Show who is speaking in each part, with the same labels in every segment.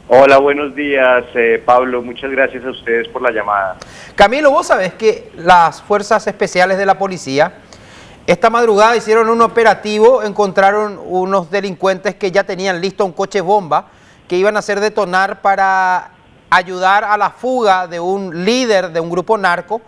Speaker 1: Hola, buenos días, Pablo. Muchas gracias a ustedes por la llamada.
Speaker 2: Camilo, vos sabés que las fuerzas especiales de la policía esta madrugada hicieron un operativo, encontraron unos delincuentes que ya tenían listo un coche bomba que iban a hacer detonar para ayudar a la fuga de un líder de un grupo narco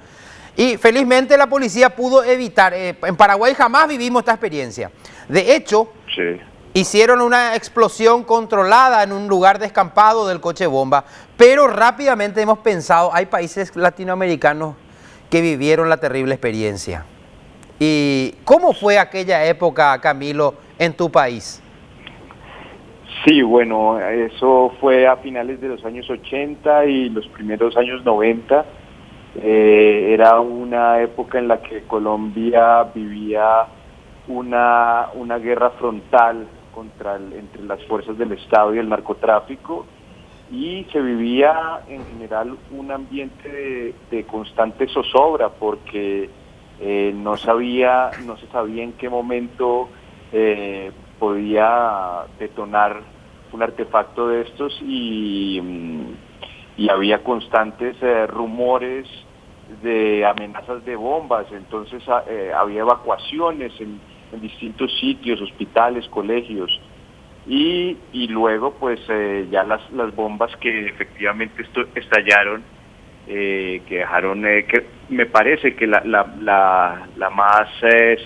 Speaker 2: y felizmente la policía pudo evitar. En Paraguay jamás vivimos esta experiencia. De hecho,
Speaker 1: Sí.
Speaker 2: hicieron una explosión controlada en un lugar descampado del coche bomba, pero rápidamente hemos pensado, hay países latinoamericanos que vivieron la terrible experiencia. ¿Y cómo fue aquella época, Camilo, en tu país?
Speaker 1: Sí, bueno, eso fue a finales de los años 80 y los primeros años 90. Era una época en la que Colombia vivía una guerra frontal entre las fuerzas del Estado y el narcotráfico, y se vivía en general un ambiente de constante zozobra porque no se sabía en qué momento podía detonar un artefacto de estos, y había constantes rumores de amenazas de bombas. Entonces había evacuaciones en distintos sitios, hospitales, colegios, y luego pues ya las bombas que efectivamente estallaron, que dejaron, que me parece que la más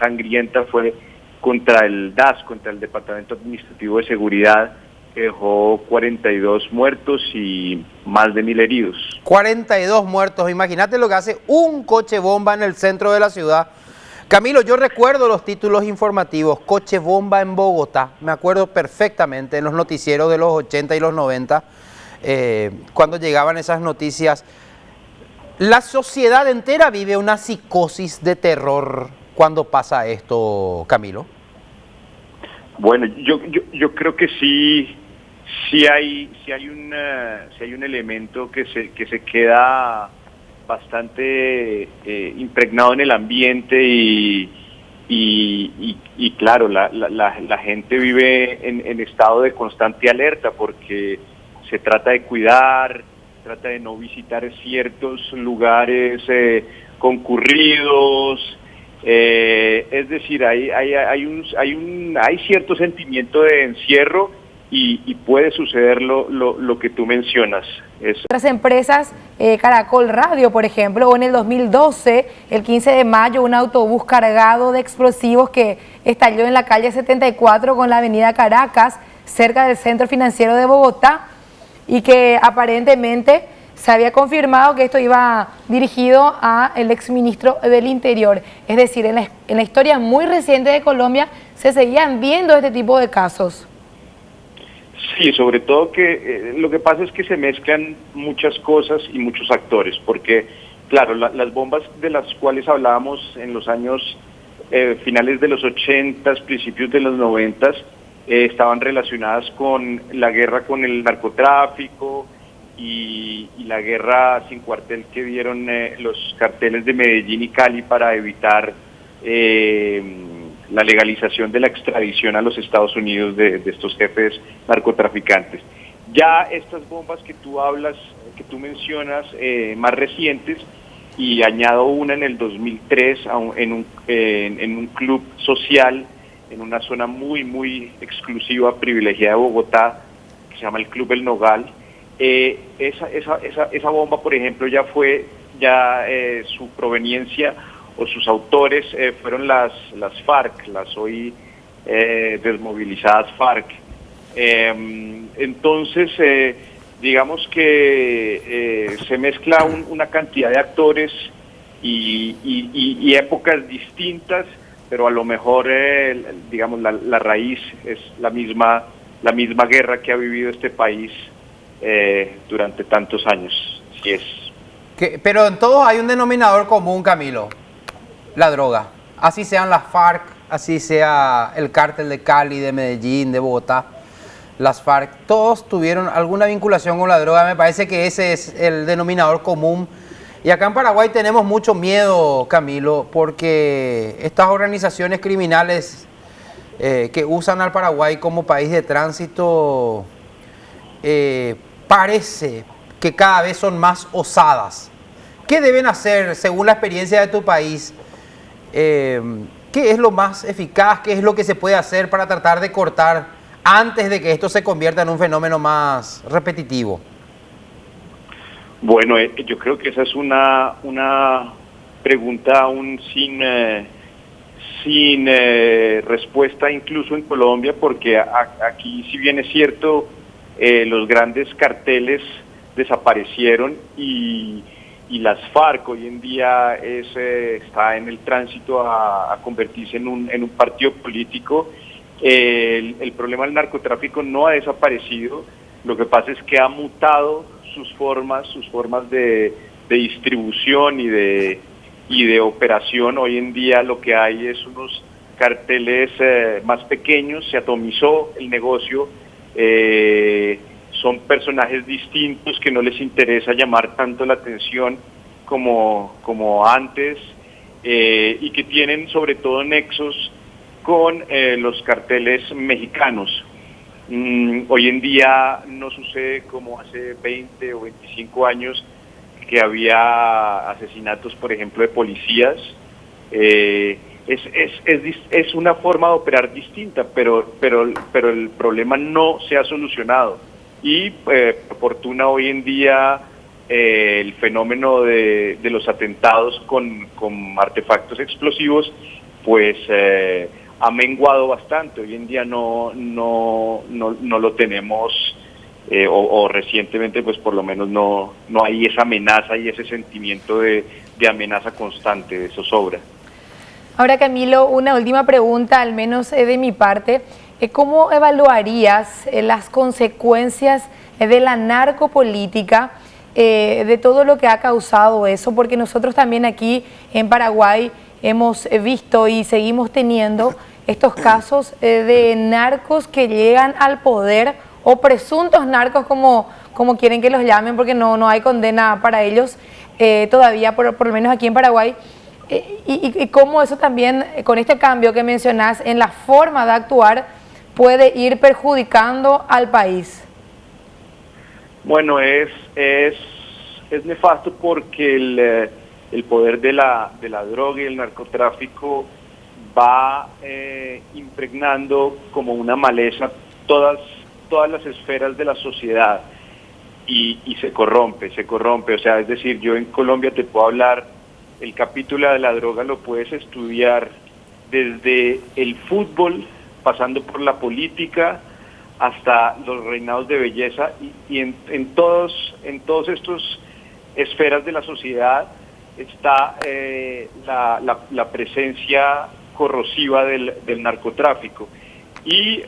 Speaker 1: sangrienta fue contra el DAS, contra el Departamento Administrativo de Seguridad, que dejó 42 muertos y más de 1000 heridos.
Speaker 2: 42 muertos, imagínate lo que hace un coche bomba en el centro de la ciudad. Camilo, yo recuerdo los títulos informativos, coche bomba en Bogotá, me acuerdo perfectamente en los noticieros de los 80 y los 90, cuando llegaban esas noticias. La sociedad entera vive una psicosis de terror cuando pasa esto, Camilo.
Speaker 1: Bueno, yo creo que sí hay un elemento que se queda bastante impregnado en el ambiente, y claro, la gente vive en estado de constante alerta porque se trata de cuidar, trata de no visitar ciertos lugares concurridos. Es decir, hay cierto sentimiento de encierro, y puede suceder lo que tú mencionas.
Speaker 3: Otras empresas, Caracol Radio, por ejemplo, o en el 2012, el 15 de mayo, un autobús cargado de explosivos que estalló en la calle 74 con la avenida Caracas, cerca del Centro Financiero de Bogotá, y que aparentemente se había confirmado que esto iba dirigido al exministro del Interior. Es decir, en la historia muy reciente de Colombia se seguían viendo este tipo de casos.
Speaker 1: Sí, sobre todo que lo que pasa es que se mezclan muchas cosas y muchos actores, porque claro, las bombas de las cuales hablábamos en los años finales de los 80, principios de los 90, estaban relacionadas con la guerra con el narcotráfico y la guerra sin cuartel que dieron los carteles de Medellín y Cali para evitar la legalización de la extradición a los Estados Unidos de estos jefes narcotraficantes. Ya estas bombas que tú hablas, que tú mencionas, más recientes, y añado una en el 2003 en un club social, en una zona muy exclusiva, privilegiada de Bogotá, que se llama el Club El Nogal. Esa bomba, por ejemplo, su proveniencia o sus autores fueron las FARC, las hoy desmovilizadas FARC. Entonces, digamos que se mezcla una cantidad de actores y épocas distintas, pero a lo mejor, digamos, la raíz es la misma guerra que ha vivido este país durante tantos años. Así es.
Speaker 2: Pero en todos hay un denominador común, Camilo: la droga. Así sean las FARC, así sea el cártel de Cali, de Medellín, de Bogotá, las FARC, todos tuvieron alguna vinculación con la droga. Me parece que ese es el denominador común. Y acá en Paraguay tenemos mucho miedo, Camilo, porque estas organizaciones criminales que usan al Paraguay como país de tránsito parece que cada vez son más osadas. ¿Qué deben hacer según la experiencia de tu país? ¿Qué es lo más eficaz? ¿Qué es lo que se puede hacer para tratar de cortar antes de que esto se convierta en un fenómeno más repetitivo?
Speaker 1: Bueno, yo creo que esa es una pregunta aún sin respuesta incluso en Colombia, porque aquí, si bien es cierto, los grandes carteles desaparecieron y las FARC hoy en día está en el tránsito a convertirse en un partido político. El problema del narcotráfico no ha desaparecido, lo que pasa es que ha mutado sus formas de distribución y de operación. Hoy en día lo que hay es unos carteles más pequeños, se atomizó el negocio, son personajes distintos que no les interesa llamar tanto la atención como antes, y que tienen sobre todo nexos con los carteles mexicanos. Hoy en día no sucede como hace 20 o 25 años, que había asesinatos, por ejemplo, de policías. Es una forma de operar distinta, pero el problema no se ha solucionado. Y por fortuna hoy en día el fenómeno de los atentados con artefactos explosivos pues ha menguado bastante. Hoy en día no lo tenemos, o recientemente pues por lo menos no hay esa amenaza y ese sentimiento de amenaza constante, de zozobra.
Speaker 3: Ahora, Camilo, una última pregunta, al menos de mi parte. ¿Cómo evaluarías las consecuencias de la narcopolítica, de todo lo que ha causado eso? Porque nosotros también aquí en Paraguay hemos visto y seguimos teniendo estos casos de narcos que llegan al poder, o presuntos narcos, como quieren que los llamen, porque no hay condena para ellos todavía, por lo menos aquí en Paraguay. Y cómo eso también, con este cambio que mencionás en la forma de actuar, puede ir perjudicando al país.
Speaker 1: Bueno, es nefasto porque el poder de la droga y el narcotráfico va impregnando como una maleza todas las esferas de la sociedad y se corrompe. O sea, es decir, yo en Colombia te puedo hablar, el capítulo de la droga lo puedes estudiar desde el fútbol, pasando por la política, hasta los reinados de belleza, y en todos estos esferas de la sociedad está la presencia corrosiva del narcotráfico. Y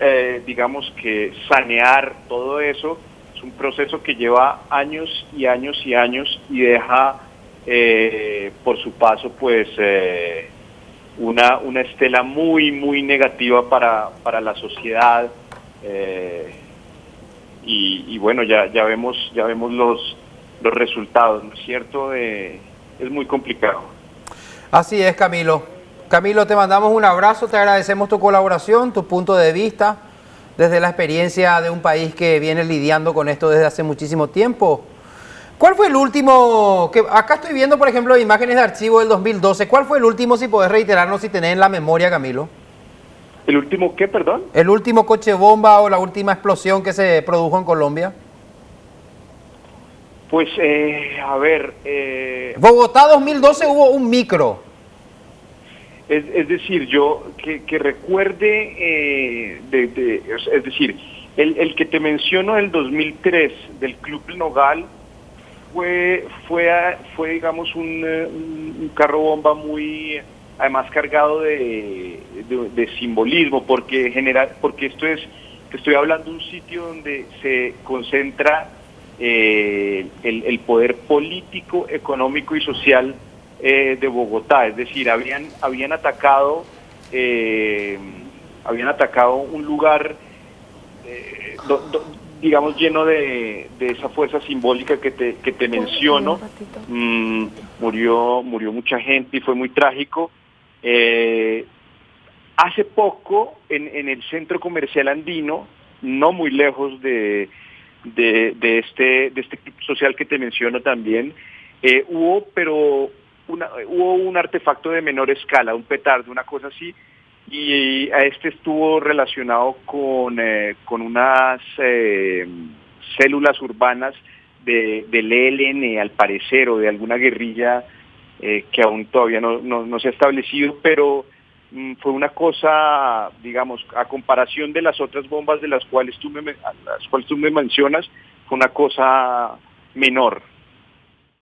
Speaker 1: digamos que sanear todo eso es un proceso que lleva años y años y años, y deja por su paso pues una estela muy muy negativa para la sociedad, y bueno, ya vemos los resultados, ¿no es cierto? Es muy complicado.
Speaker 2: Así es, Camilo. Camilo, te mandamos un abrazo, te agradecemos tu colaboración, tu punto de vista desde la experiencia de un país que viene lidiando con esto desde hace muchísimo tiempo. ¿Cuál fue el último? Acá estoy viendo, por ejemplo, imágenes de archivo del 2012. ¿Cuál fue el último, si podés reiterarnos, si tenés en la memoria, Camilo?
Speaker 1: ¿El último qué, perdón?
Speaker 2: ¿El último coche bomba o la última explosión que se produjo en Colombia?
Speaker 1: Pues, a ver...
Speaker 2: Bogotá 2012 hubo un micro.
Speaker 1: Es decir, yo que recuerde, es decir, el que te menciono del 2003, del Club El Nogal, fue digamos, un carro bomba muy, además cargado de simbolismo, porque estoy hablando de un sitio donde se concentra el poder político, económico y social de Bogotá. Es decir, habían atacado un lugar digamos lleno de esa fuerza simbólica que te menciono. Murió mucha gente y fue muy trágico. Hace poco en el centro comercial andino, no muy lejos de de este club social que te menciono también. Hubo un artefacto de menor escala, un petardo, una cosa así, y a este estuvo relacionado con unas células urbanas del ELN, al parecer, o de alguna guerrilla que aún todavía no se ha establecido, pero fue una cosa, digamos, a comparación de las otras bombas de las cuales tú me mencionas, fue una cosa menor.